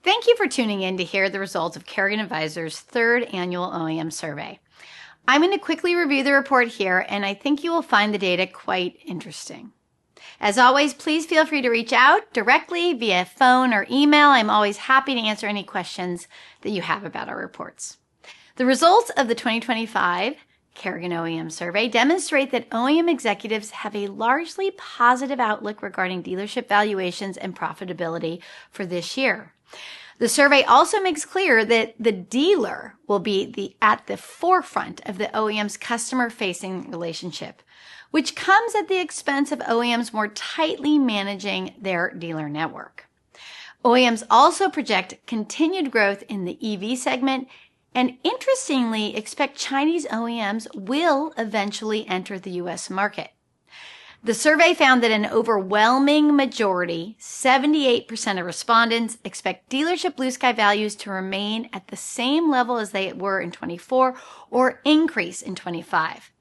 Thank you for tuning in to hear the results of Kerrigan Advisors' third annual OEM survey. I'm going to quickly review the report here, and I think you will find the data quite interesting. As always, please feel free to reach out directly via phone or email. I'm always happy to answer any questions that you have about our reports. The results of the 2025 Kerrigan OEM survey demonstrate that OEM executives have a largely positive outlook regarding dealership valuations and profitability for this year. The survey also makes clear that the dealer will be at the forefront of the OEM's customer-facing relationship, which comes at the expense of OEMs more tightly managing their dealer network. OEMs also project continued growth in the EV segment and interestingly expect Chinese OEMs will eventually enter the U.S. market. The survey found that an overwhelming majority, 78% of respondents, expect dealership blue sky values to remain at the same level as they were in 24 or increase in 25.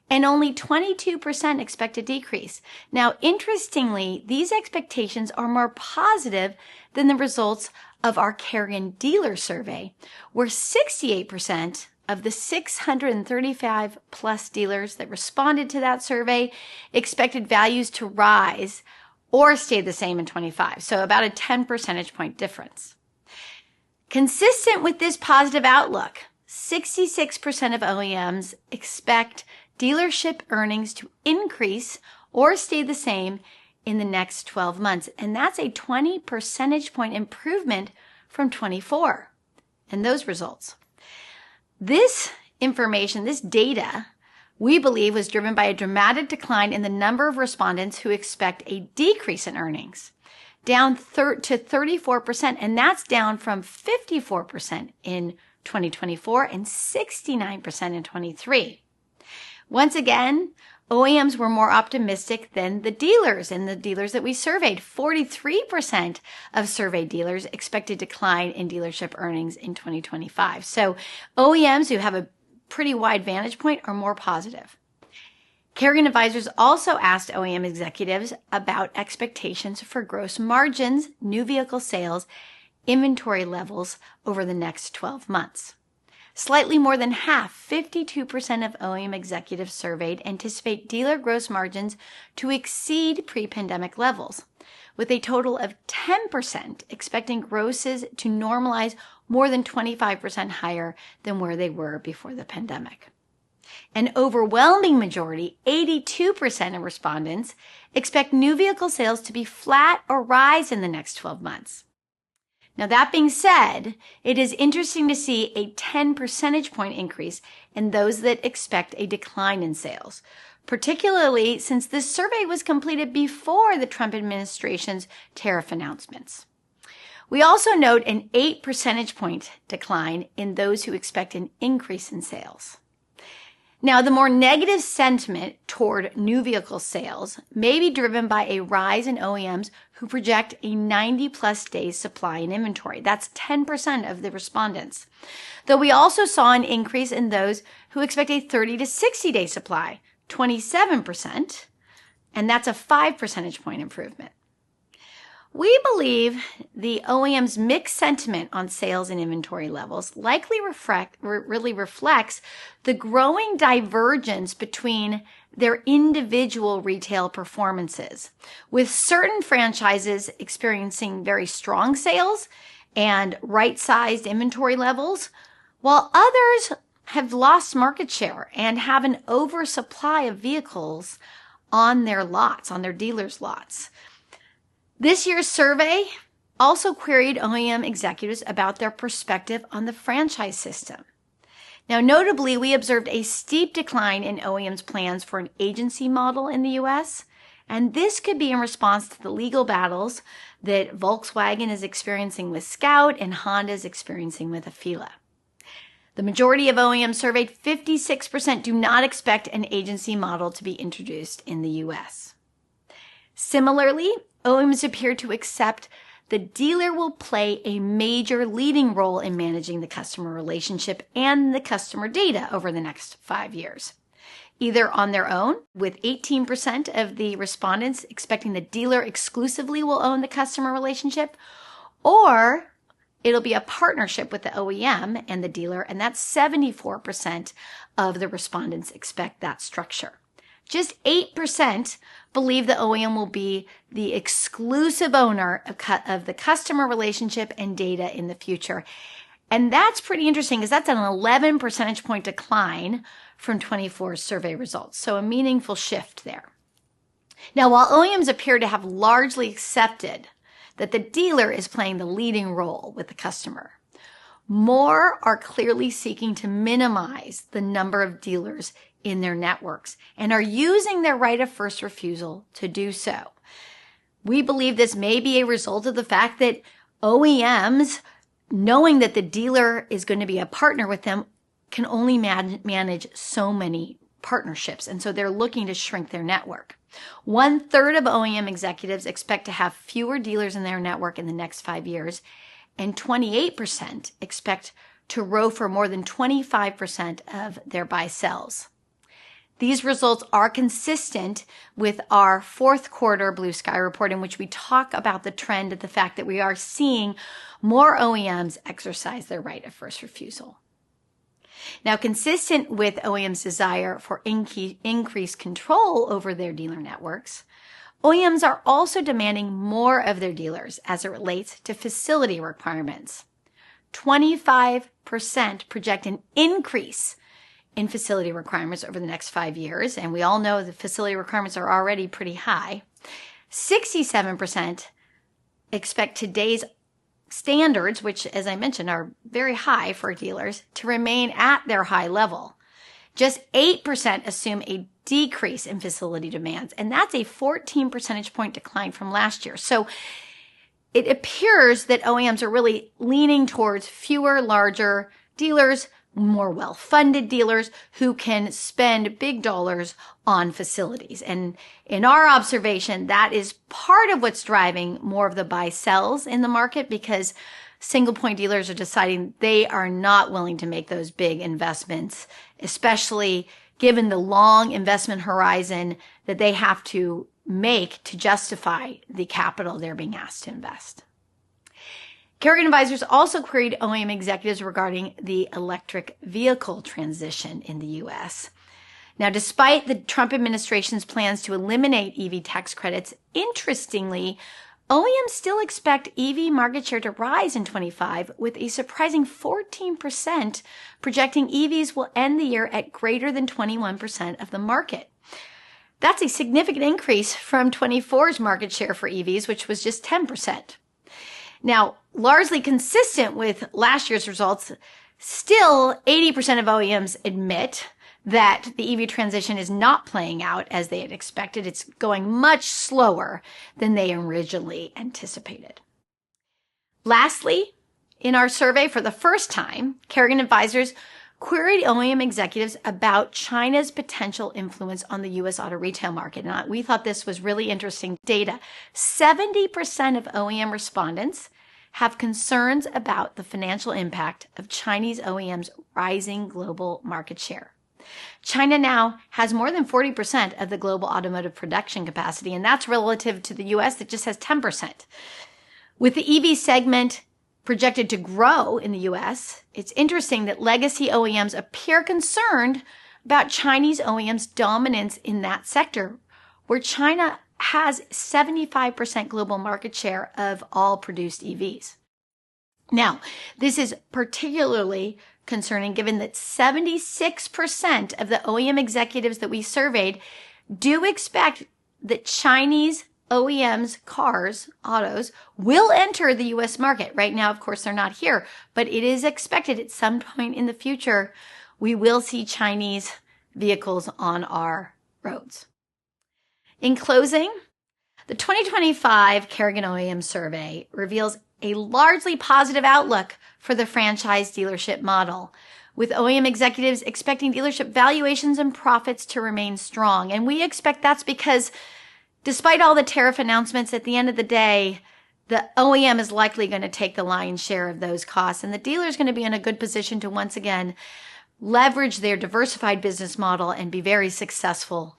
And only 22% expect a decrease. Now, interestingly, these expectations are more positive than the results of our Kerrigan dealer survey, where 68% of the 635 plus dealers that responded to that survey expected values to rise or stay the same in 25. So about a 10 percentage point difference. Consistent with this positive outlook, 66% of OEMs expect dealership earnings to increase or stay the same in the next 12 months. And that's a 20 percentage point improvement from 24 and those results. This information, this data, we believe was driven by a dramatic decline in the number of respondents who expect a decrease in earnings, down to 34%, and that's down from 54% in 2024 and 69% in 23. Once again, OEMs were more optimistic than the dealers, and the dealers that we surveyed, 43% of surveyed dealers expect a decline in dealership earnings in 2025. So OEMs who have a pretty wide vantage point are more positive. Kerrigan Advisors also asked OEM executives about expectations for gross margins, new vehicle sales, inventory levels over the next 12 months. Slightly more than half, 52% of OEM executives surveyed anticipate dealer gross margins to exceed pre-pandemic levels, with a total of 10% expecting grosses to normalize more than 25% higher than where they were before the pandemic. An overwhelming majority, 82% of respondents, expect new vehicle sales to be flat or rise in the next 12 months. Now, that being said, it is interesting to see a 10 percentage point increase in those that expect a decline in sales, particularly since this survey was completed before the Trump administration's tariff announcements. We also note an 8 percentage point decline in those who expect an increase in sales. Now, the more negative sentiment toward new vehicle sales may be driven by a rise in OEMs who project a 90-plus days supply in inventory. That's 10% of the respondents. Though we also saw an increase in those who expect a 30 to 60-day supply, 27%, and that's a 5 percentage point improvement. We believe the OEM's mixed sentiment on sales and inventory levels likely really reflects the growing divergence between their individual retail performances, with certain franchises experiencing very strong sales and right-sized inventory levels, while others have lost market share and have an oversupply of vehicles on their lots, on their dealers' lots. This year's survey also queried OEM executives about their perspective on the franchise system. Now, notably, we observed a steep decline in OEMs' plans for an agency model in the U.S., and this could be in response to the legal battles that Volkswagen is experiencing with Scout and Honda is experiencing with Afeela. The majority of OEMs surveyed, 56%, do not expect an agency model to be introduced in the U.S. Similarly, OEMs appear to accept the dealer will play a major leading role in managing the customer relationship and the customer data over the next 5 years, either on their own, with 18% of the respondents expecting the dealer exclusively will own the customer relationship, or it'll be a partnership with the OEM and the dealer, and that's 74% of the respondents expect that structure. Just 8% believe the OEM will be the exclusive owner of the customer relationship and data in the future. And that's pretty interesting because that's an 11 percentage point decline from 24's survey results. So a meaningful shift there. Now, while OEMs appear to have largely accepted that the dealer is playing the leading role with the customer, more are clearly seeking to minimize the number of dealers in their networks and are using their right of first refusal to do so. We believe this may be a result of the fact that OEMs, knowing that the dealer is going to be a partner with them, can only manage so many partnerships. And so they're looking to shrink their network. 1/3 of OEM executives expect to have fewer dealers in their network in the next 5 years, and 28% expect to row for more than 25% of their buy-sells. These results are consistent with our fourth quarter Blue Sky report, in which we talk about the trend of the fact that we are seeing more OEMs exercise their right of first refusal. Now, consistent with OEMs' desire for increased control over their dealer networks, OEMs are also demanding more of their dealers as it relates to facility requirements. 25% project an increase in facility requirements over the next 5 years, and we all know the facility requirements are already pretty high. 67% expect today's standards, which, as I mentioned, are very high for dealers, to remain at their high level. Just 8% assume a decrease in facility demands, and that's a 14 percentage point decline from last year. So it appears that OEMs are really leaning towards fewer, larger dealers, more well-funded dealers who can spend big dollars on facilities. And in our observation, that is part of what's driving more of the buy-sells in the market, because single-point dealers are deciding they are not willing to make those big investments, especially given the long investment horizon that they have to make to justify the capital they're being asked to invest. Kerrigan Advisors also queried OEM executives regarding the electric vehicle transition in the U.S. Now, despite the Trump administration's plans to eliminate EV tax credits, interestingly, OEMs still expect EV market share to rise in 25, with a surprising 14% projecting EVs will end the year at greater than 21% of the market. That's a significant increase from 24's market share for EVs, which was just 10%. Now, largely consistent with last year's results, still 80% of OEMs admit that the EV transition is not playing out as they had expected. It's going much slower than they originally anticipated. Lastly, in our survey, for the first time, Kerrigan Advisors queried OEM executives about China's potential influence on the U.S. auto retail market. And we thought this was really interesting data. 70% of OEM respondents have concerns about the financial impact of Chinese OEMs' rising global market share. China now has more than 40% of the global automotive production capacity, and that's relative to the U.S. that just has 10%. With the EV segment projected to grow in the U.S., it's interesting that legacy OEMs appear concerned about Chinese OEMs' dominance in that sector, where China has 75% global market share of all produced EVs. Now, this is particularly concerning given that 76% of the OEM executives that we surveyed do expect that Chinese OEMs, cars, autos, will enter the U.S. market. Right now, of course, they're not here, but it is expected at some point in the future we will see Chinese vehicles on our roads. In closing, the 2025 Kerrigan OEM Survey reveals a largely positive outlook for the franchise dealership model, with OEM executives expecting dealership valuations and profits to remain strong. And we expect that's because despite all the tariff announcements, at the end of the day, the OEM is likely going to take the lion's share of those costs, and the dealer is going to be in a good position to once again leverage their diversified business model and be very successful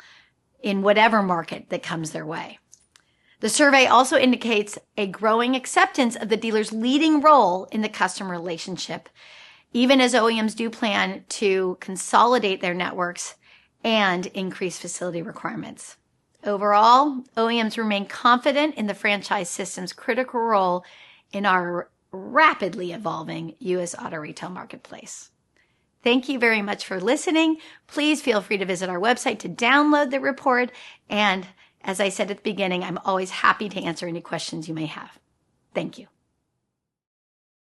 in whatever market that comes their way. The survey also indicates a growing acceptance of the dealer's leading role in the customer relationship, even as OEMs do plan to consolidate their networks and increase facility requirements. Overall, OEMs remain confident in the franchise system's critical role in our rapidly evolving U.S. auto retail marketplace. Thank you very much for listening. Please feel free to visit our website to download the report. And as I said at the beginning, I'm always happy to answer any questions you may have. Thank you.